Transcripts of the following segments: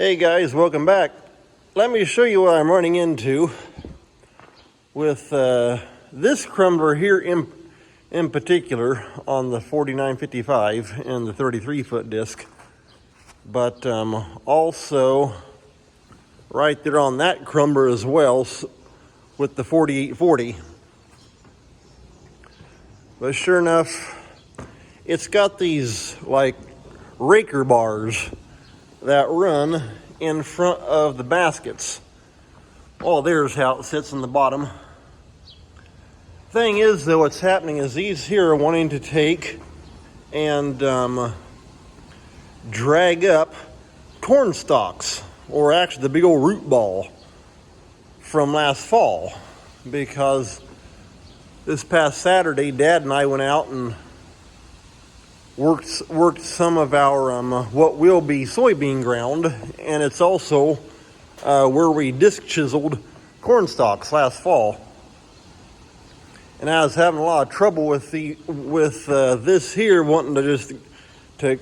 Hey guys, welcome back. Let me show you what I'm running into with this crumbler here in particular on the 4955 and the 33-foot disc, but also right there on that crumbler as well with the 4840. But sure enough, it's got these like raker bars that run in front of the baskets. Oh, there's how it sits in the bottom. Thing is, though, what's happening is these here are wanting to take and drag up corn stalks, or actually the big old root ball from last fall, because this past Saturday, Dad and I went out and worked some of our what will be soybean ground, and it's also where we disc chiseled corn stalks last fall. And I was having a lot of trouble with this here, wanting to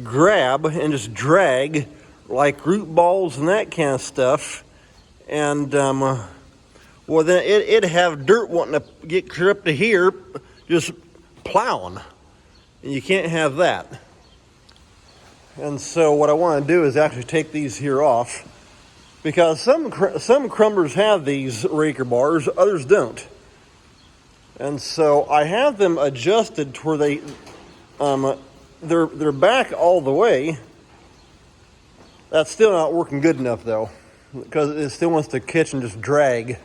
grab and just drag like root balls and that kind of stuff, and well, then it'd have dirt wanting to get clear up to here, just plowing. And you can't have that. And so what I want to do is actually take these here off, because some crumblers have these raker bars, others don't. And so I have them adjusted to where they're back all the way. That's still not working good enough though, because it still wants to catch and just drag.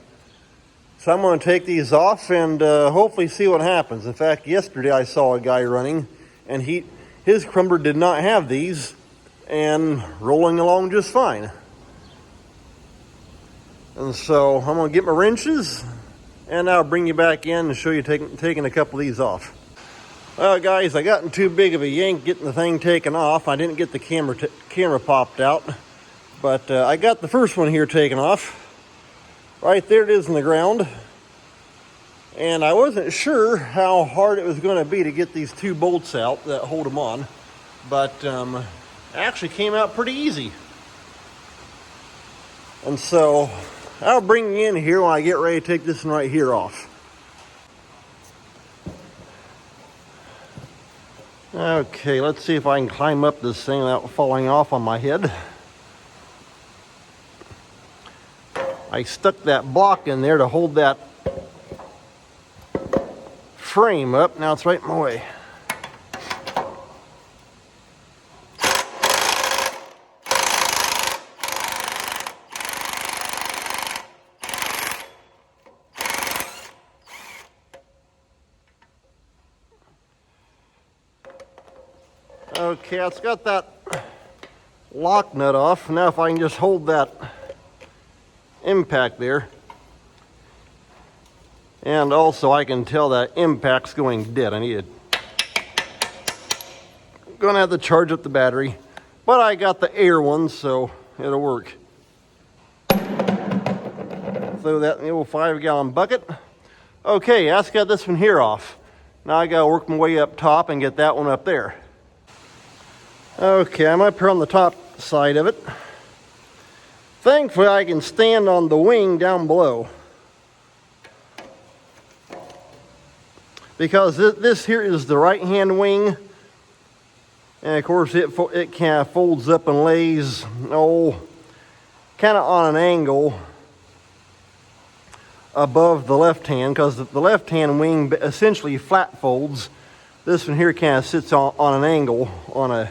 So I'm going to take these off and hopefully see what happens. In fact, yesterday I saw a guy running, and his crumbler did not have these, and rolling along just fine. And so I'm going to get my wrenches, and I'll bring you back in and show you taking a couple of these off. Well, guys, I got in too big of a yank getting the thing taken off. I didn't get the camera popped out, but I got the first one here taken off. Right there it is in the ground. And I wasn't sure how hard it was going to be to get these two bolts out that hold them on, but it actually came out pretty easy. And so I'll bring you in here when I get ready to take this one right here off. Okay, let's see if I can climb up this thing without falling off on my head. I stuck that block in there to hold that frame up. Now it's right in my way. Okay, it's got that lock nut off. Now if I can just hold that impact there, and also I can tell that impact's going dead. I'm gonna have to charge up the battery, but I got the air one, so it'll work. Throw that in the old 5-gallon bucket. Okay, that's got this one here off. Now I gotta work my way up top and get that one up there. Okay, I'm up here on the top side of it. Thankfully, I can stand on the wing down below, because this here is the right-hand wing, and of course it kind of folds up and lays, kind of on an angle above the left hand, because the left-hand wing essentially flat folds. This one here kind of sits on an angle, on a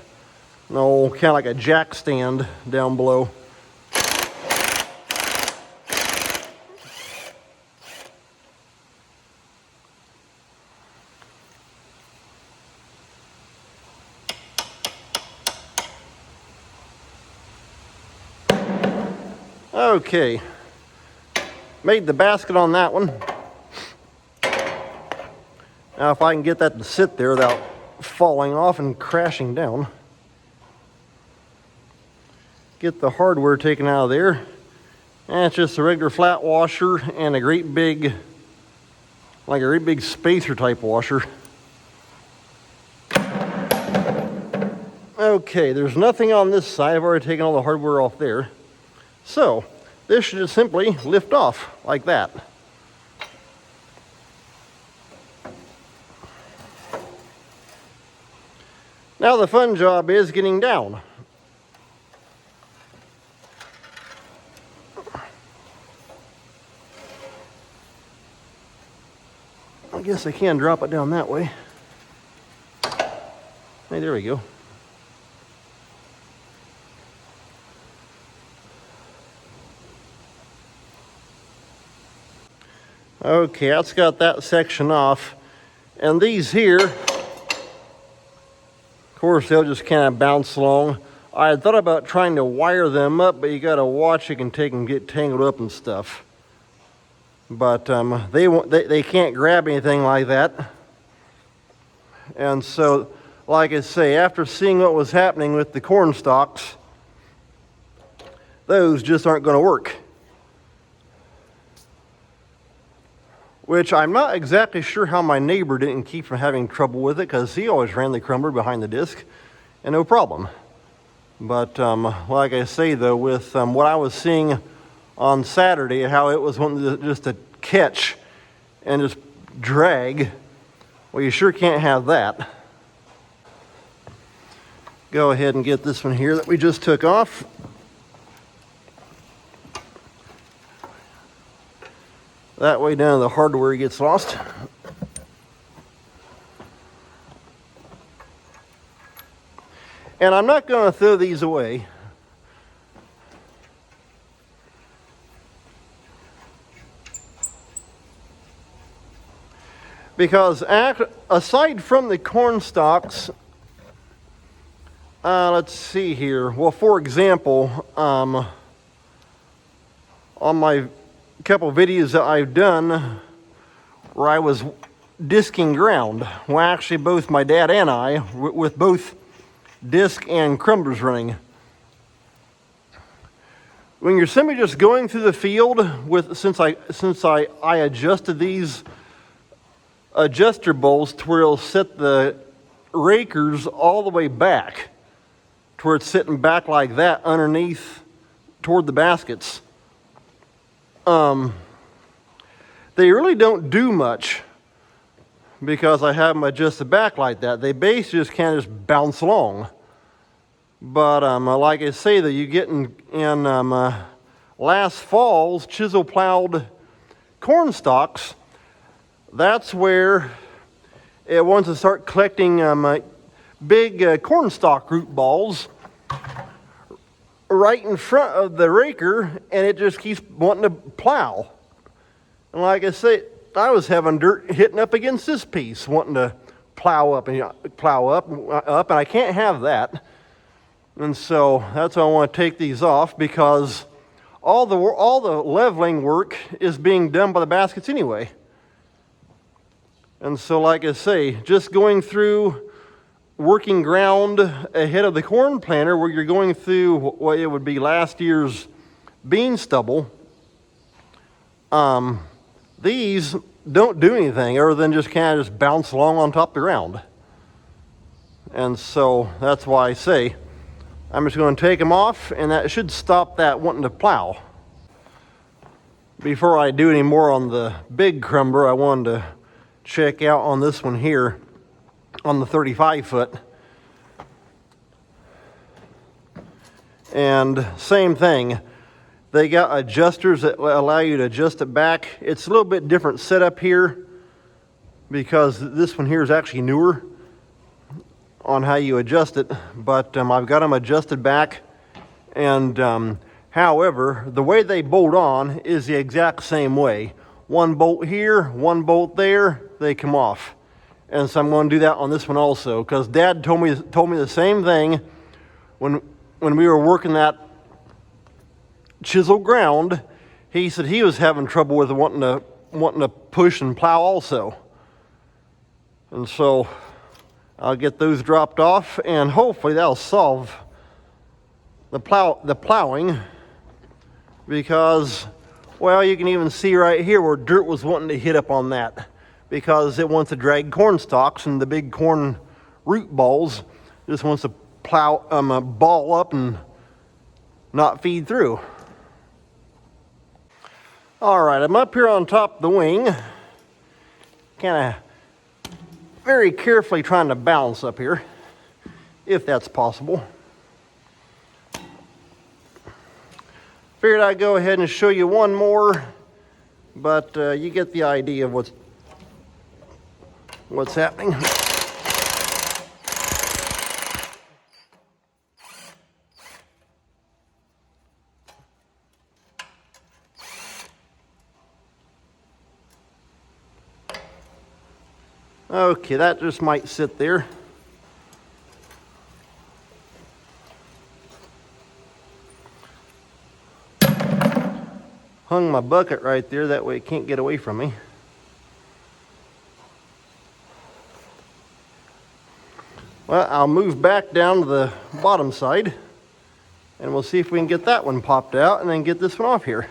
kind of like a jack stand down below. Okay, made the basket on that one. Now if I can get that to sit there without falling off and crashing down. Get the hardware taken out of there. And it's just a regular flat washer and a great big spacer type washer. Okay, there's nothing on this side. I've already taken all the hardware off there. So this should just simply lift off like that. Now the fun job is getting down. I guess I can drop it down that way. Hey, there we go. Okay, that's got that section off. And these here, of course, they'll just kind of bounce along. I had thought about trying to wire them up, but you got to watch it can take and get tangled up and stuff. But they can't grab anything like that. And so, like I say, after seeing what was happening with the corn stalks, those just aren't going to work. Which I'm not exactly sure how my neighbor didn't keep from having trouble with it, because he always ran the crumbler behind the disc and no problem. But like I say though, with what I was seeing on Saturday, how it was wanting just to catch and just drag, well, you sure can't have that. Go ahead and get this one here that we just took off. That way none of the hardware gets lost. And I'm not going to throw these away. Because aside from the corn stalks, let's see here. Well, for example, on my couple videos that I've done where I was disking ground, well, actually both my dad and I, with both disc and crumblers running. When you're simply just going through the field since I adjusted these adjuster bowls to where it'll set the rakers all the way back to where it's sitting back like that underneath toward the baskets. They really don't do much because I have them adjusted back like that. They basically just kind of just bounce along. But like I say, that you get in last fall's chisel plowed corn stalks, that's where it wants to start collecting big corn stalk root balls right in front of the raker, and it just keeps wanting to plow. And like I say, I was having dirt hitting up against this piece, wanting to plow up, and I can't have that. And so that's why I want to take these off, because all the leveling work is being done by the baskets anyway. And so, like I say, just going through working ground ahead of the corn planter, where you're going through what it would be last year's bean stubble, these don't do anything other than just kind of just bounce along on top of the ground. And so that's why I say I'm just going to take them off, and that should stop that wanting to plow. Before I do any more on the big crumbler, I wanted to check out on this one here on the 35 foot. And same thing, they got adjusters that allow you to adjust it back. It's a little bit different setup here because this one here is actually newer on how you adjust it, but I've got them adjusted back. And however, the way they bolt on is the exact same way. One bolt here, one bolt there, they come off. And so I'm going to do that on this one also, because Dad told me the same thing when we were working that chisel ground. He said he was having trouble with wanting to push and plow also. And so I'll get those dropped off, and hopefully that'll solve the plowing, because, well, you can even see right here where dirt was wanting to hit up on that, because it wants to drag corn stalks, and the big corn root balls just wants to ball up and not feed through. All right, I'm up here on top of the wing, kind of very carefully trying to balance up here, if that's possible. Figured I'd go ahead and show you one more, but you get the idea of what's happening. Okay, that just might sit there. Hung my bucket right there, that way it can't get away from me. Well, I'll move back down to the bottom side and we'll see if we can get that one popped out and then get this one off here.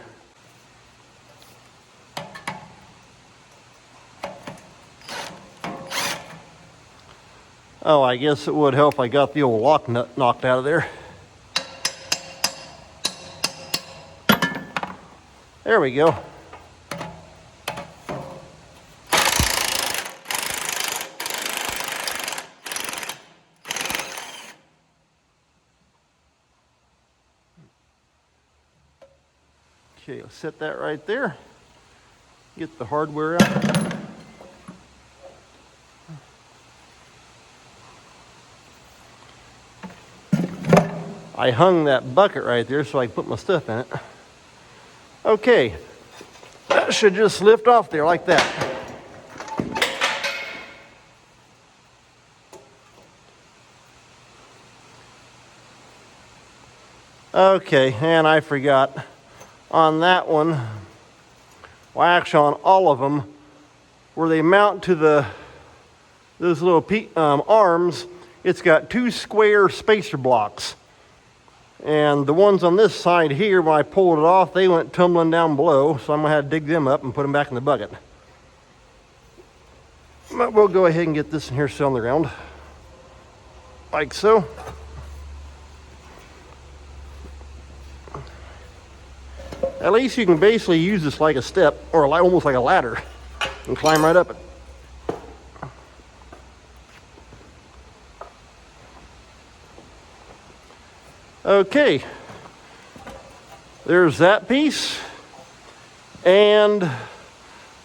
Oh, I guess it would help if I got the old lock nut knocked out of there. There we go. Okay, I'll set that right there. Get the hardware out. I hung that bucket right there so I could put my stuff in it. Okay, that should just lift off there like that. Okay, and I forgot on that one, well actually on all of them, where they mount to those little arms, it's got two square spacer blocks. And the ones on this side here, when I pulled it off, they went tumbling down below, so I'm going to have to dig them up and put them back in the bucket. But we'll go ahead and get this in here still on the ground, like so. At least you can basically use this like a step, or almost like a ladder, and climb right up it. Okay, there's that piece, and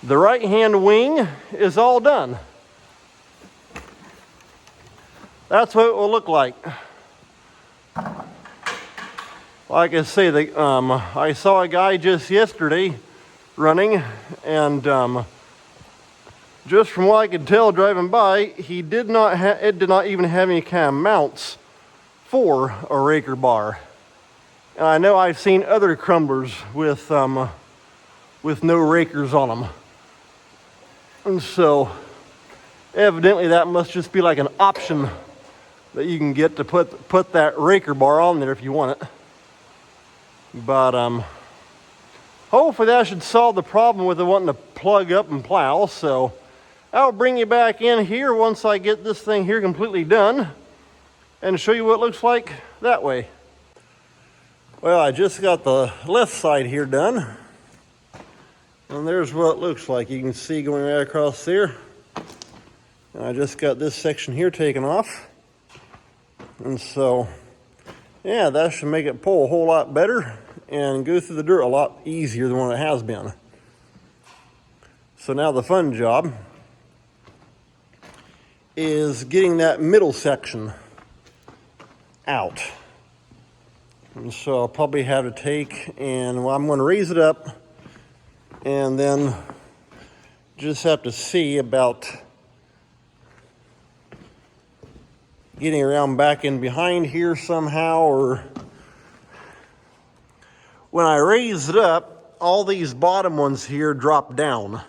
the right-hand wing is all done. That's what it will look like. Like I say, I saw a guy just yesterday running, and just from what I could tell driving by, it did not even have any kind of mounts for a raker bar. And I know I've seen other crumblers with no rakers on them. And so evidently that must just be like an option that you can get to put that raker bar on there if you want it. But hopefully that should solve the problem with it wanting to plug up and plow. So I'll bring you back in here once I get this thing here completely done and show you what it looks like that way. Well, I just got the left side here done. And there's what it looks like. You can see going right across there. And I just got this section here taken off. And so, yeah, that should make it pull a whole lot better and go through the dirt a lot easier than what it has been. So now the fun job is getting that middle section out. And so I'll probably have to take and I'm going to raise it up and then just have to see about getting around back in behind here somehow, or when I raise it up, all these bottom ones here drop down.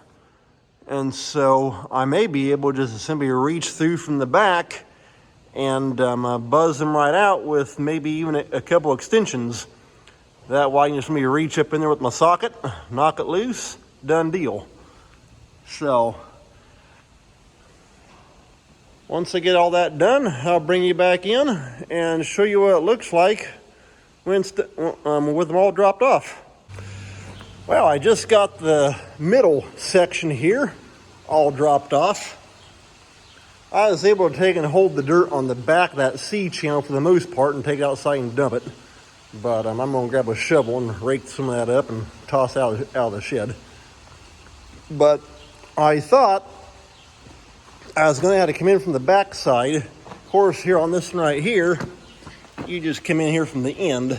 And so I may be able just to simply reach through from the back and buzz them right out with maybe even a couple extensions. That way I can just maybe reach up in there with my socket, knock it loose, done deal. So Once I get all that done, I'll bring you back in and show you what it looks like when with them all dropped off. Well, I just got the middle section here all dropped off. I was able to take and hold the dirt on the back of that C channel for the most part and take it outside and dump it. But I'm going to grab a shovel and rake some of that up and toss out of the shed. But I thought I was going to have to come in from the back side. Of course, here on this one right here, you just come in here from the end.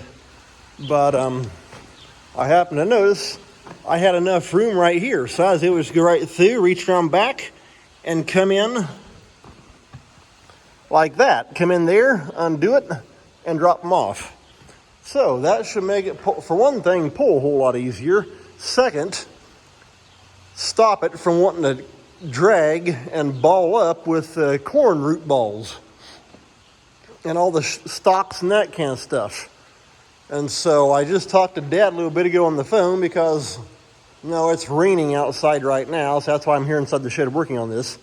But I happened to notice I had enough room right here. So I was able to go right through, reach around back, and come in like that. Come in there, undo it, and drop them off. So that should make it, for one thing, pull a whole lot easier. Second, stop it from wanting to drag and ball up with corn root balls and all the stalks and that kind of stuff. And so I just talked to Dad a little bit ago on the phone because, it's raining outside right now, so that's why I'm here inside the shed working on this.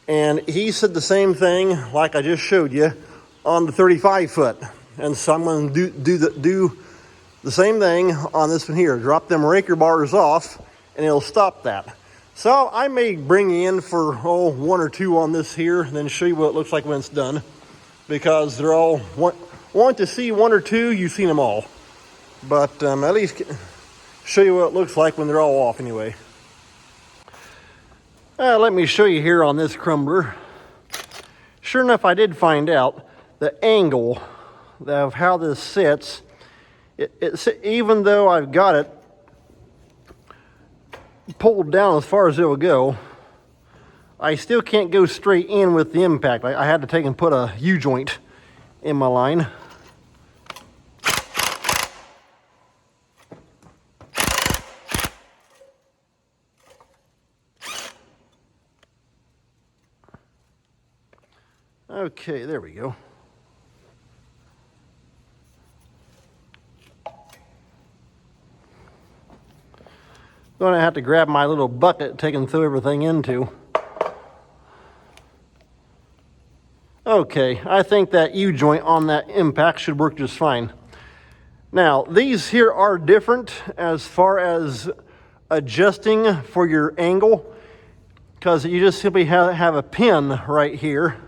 And he said the same thing like I just showed you on the 35 foot. And so I'm going to do the same thing on this one here. Drop them raker bars off, and it'll stop that. So I may bring you in for, one or two on this here, and then show you what it looks like when it's done. Because they're all, want to see one or two, you've seen them all. But at least show you what it looks like when they're all off anyway. Let me show you here on this crumbler. Sure enough, I did find out the angle of how this sits. Even though I've got it pulled down as far as it will go, I still can't go straight in with the impact. I had to take and put a U-joint in my line. Okay, there we go. Going to have to grab my little bucket, take and throw everything into. Okay, I think that U-joint on that impact should work just fine. Now, these here are different as far as adjusting for your angle, because you just simply have a pin right here.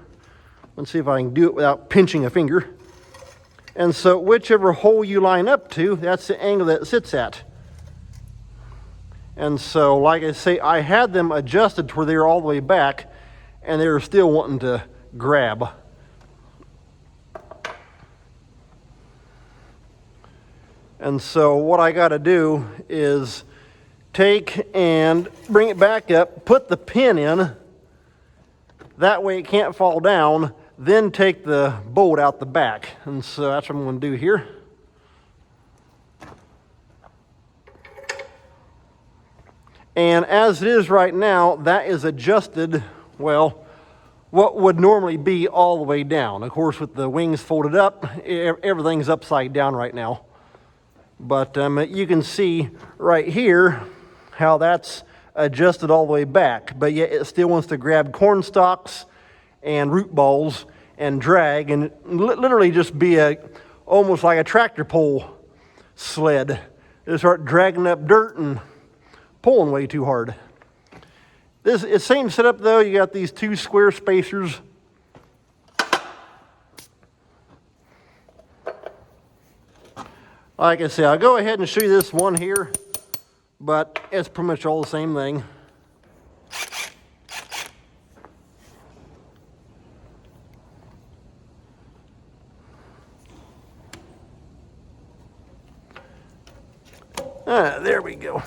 Let's see if I can do it without pinching a finger. And so whichever hole you line up to, that's the angle that it sits at. And so, like I say, I had them adjusted to where they were all the way back, and they were still wanting to grab. And so what I got to do is take and bring it back up, put the pin in, that way it can't fall down, then take the bolt out the back. And so that's what I'm going to do here. And as it is right now, that is adjusted, well, what would normally be all the way down. Of course, with the wings folded up, everything's upside down right now. But you can see right here how that's adjusted all the way back. But yet it still wants to grab corn stalks and root balls and drag and literally just be almost like a tractor pull sled. Just start dragging up dirt and pulling way too hard. It's the same setup though. You got these two square spacers. Like I say, I'll go ahead and show you this one here, but it's pretty much all the same thing. There we go.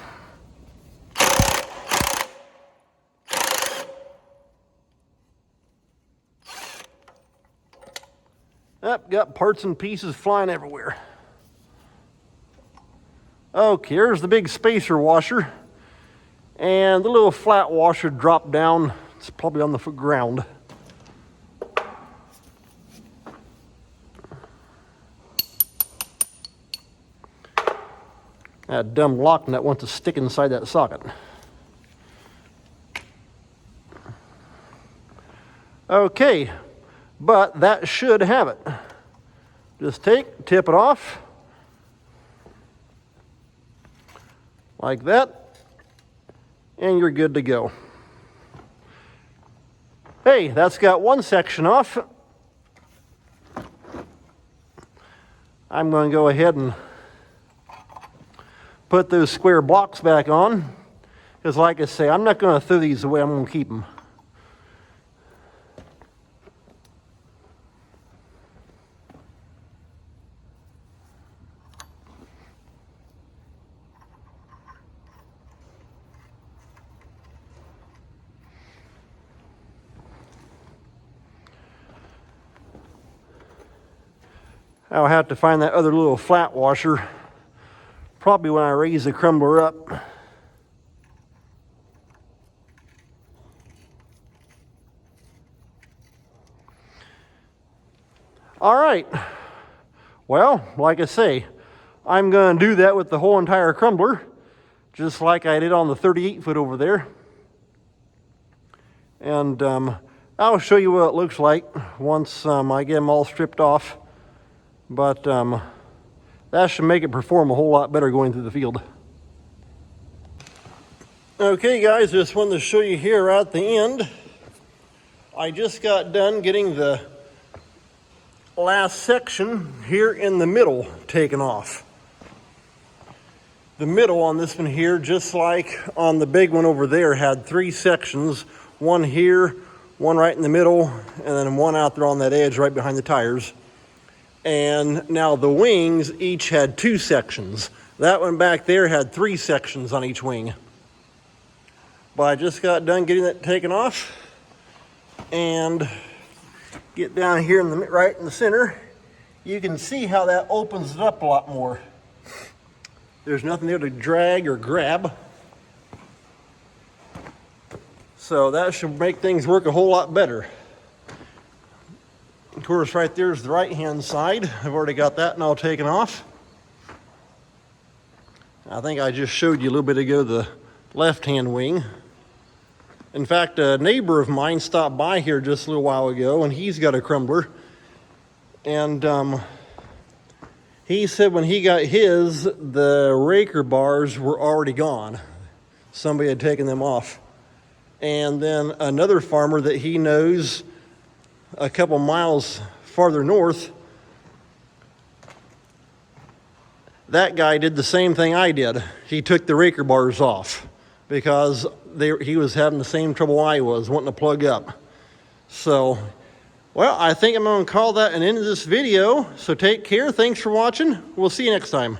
Got parts and pieces flying everywhere. Okay, here's the big spacer washer. And the little flat washer dropped down. It's probably on the ground. That dumb lock nut wants to stick inside that socket. Okay, but that should have it. Just tip it off like that, and you're good to go. Hey, that's got one section off. I'm going to go ahead and put those square blocks back on, because like I say, I'm not going to throw these away, I'm going to keep them. I'll have to find that other little flat washer, probably when I raise the crumbler up. All right, well, like I say, I'm going to do that with the whole entire crumbler, just like I did on the 38-foot over there. And I'll show you what it looks like once I get them all stripped off. But that should make it perform a whole lot better going through the field. Okay guys, just wanted to show you here at the end. I just got done getting the last section here in the middle taken off. The middle on this one here, just like on the big one over there, had 3 sections. One here, one right in the middle, and then one out there on that edge right behind the tires. And now the wings each had 2 sections. That one back there had 3 sections on each wing. But I just got done getting that taken off. And get down here in the right in the center. You can see how that opens it up a lot more. There's nothing there to drag or grab. So that should make things work a whole lot better. Of course, right there's the right-hand side. I've already got that and all taken off. I think I just showed you a little bit ago the left-hand wing. In fact, a neighbor of mine stopped by here just a little while ago, and he's got a crumbler. And he said when he got his, the raker bars were already gone. Somebody had taken them off. And then another farmer that he knows a couple miles farther north, that guy did the same thing I did. He took the raker bars off because he was having the same trouble I was, wanting to plug up. So, well, I think I'm going to call that an end of this video. So take care. Thanks for watching. We'll see you next time.